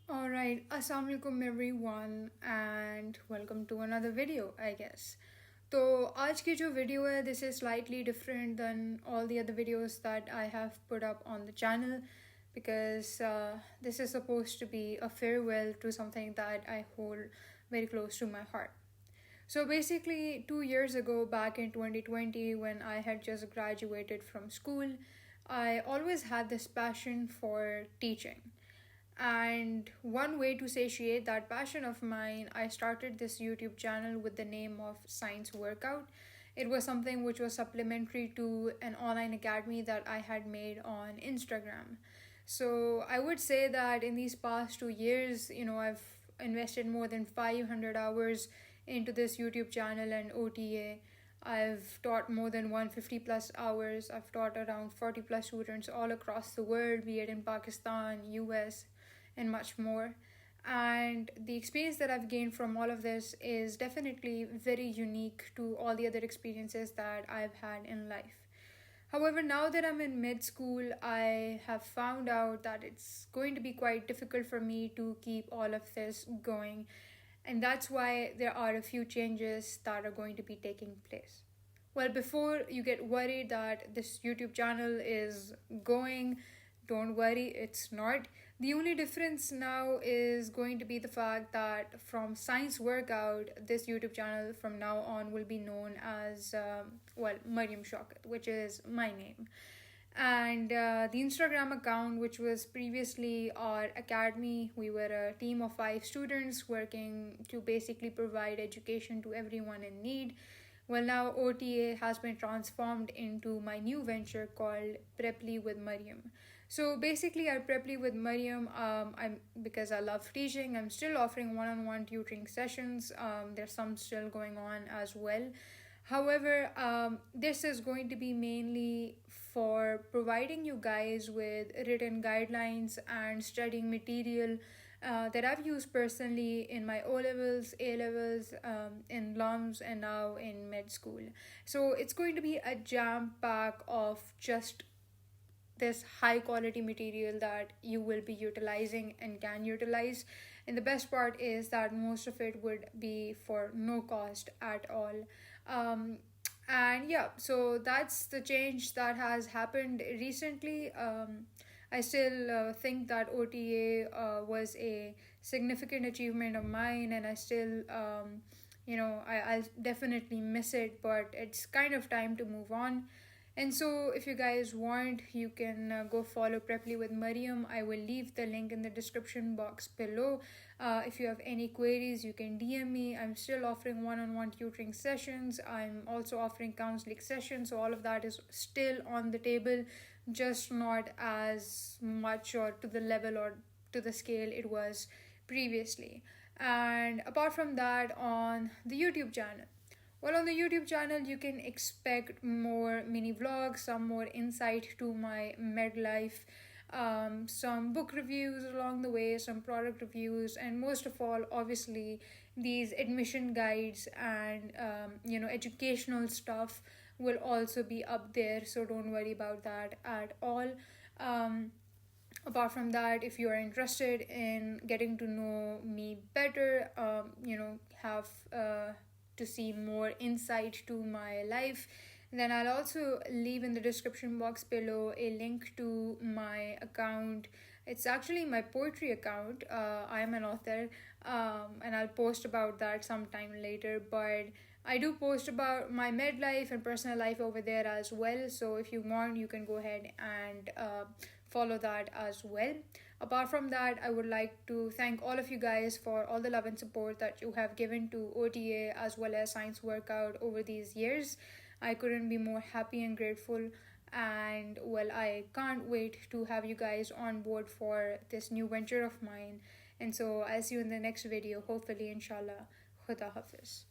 Alright, Assalamualaikum everyone and welcome to another video, I guess. तो आज की जो वीडियो है this is slightly different than all the other videos that I have put up on the channel because this is supposed to be a farewell to something that I hold very close to my heart. So basically 2 years ago back in 2020 when I had just graduated from school, I always had this passion for teaching. And one way to satiate that passion of mine, I started this YouTube channel with the name of Science Workout. It was something which was supplementary to an online academy that I had made on Instagram. So I would say that in these past 2 years, I've invested more than 500 hours into this YouTube channel and OTA. I've taught more than 150 plus hours. I've taught around 40 plus students all across the world, be it in Pakistan, US, and much more. And the experience that I've gained from all of this is definitely very unique to all the other experiences that I've had in life. However, now that I'm in mid school, I have found out that it's going to be quite difficult for me to keep all of this going. And that's why there are a few changes that are going to be taking place. Well, before you get worried that this YouTube channel is going, don't worry, it's not. The only difference now is going to be the fact that from Science Workout, this YouTube channel from now on will be known as, Mariam Shaukat, which is my name. And the Instagram account, which was previously our academy, we were a team of 5 students working to basically provide education to everyone in need. Well, now OTA has been transformed into my new venture called Preply with Mariam. So basically, our Preply with Mariam, because I love teaching, I'm still offering one-on-one tutoring sessions. There's some still going on as well. However, this is going to be mainly for providing you guys with written guidelines and studying material that I've used personally in my O levels, A levels, in LUMS, and now in med school. So it's going to be a jam pack of just this high quality material that you will be utilizing and can utilize. And the best part is that most of it would be for no cost at all. And yeah, so that's the change that has happened recently. I still think that OTA was a significant achievement of mine, and I still, I'll definitely miss it, but it's kind of time to move on. And so, if you guys want, you can go follow Preply with Mariam. I will leave the link in the description box below. If you have any queries, you can DM me. I'm still offering one-on-one tutoring sessions. I'm also offering counseling sessions. So all of that is still on the table, just not as much or to the level or to the scale it was previously. And apart from that, on the YouTube channel, well, on the YouTube channel, you can expect more mini vlogs, some more insight to my med life, some book reviews along the way, some product reviews, and most of all, obviously, these admission guides and educational stuff will also be up there. So don't worry about that at all. Apart from that, if you are interested in getting to know me better, have to see more insight to my life, then I'll also leave in the description box below a link to my account. It's actually my poetry account. I am an author, and I'll post about that sometime later. But I do post about my med life and personal life over there as well. So if you want, you can go ahead and follow that as well. Apart from that, I would like to thank all of you guys for all the love and support that you have given to OTA as well as Science Workout over these years. I couldn't be more happy and grateful. And well, I can't wait to have you guys on board for this new venture of mine. And so I'll see you in the next video, hopefully, inshallah. Khuda Hafiz.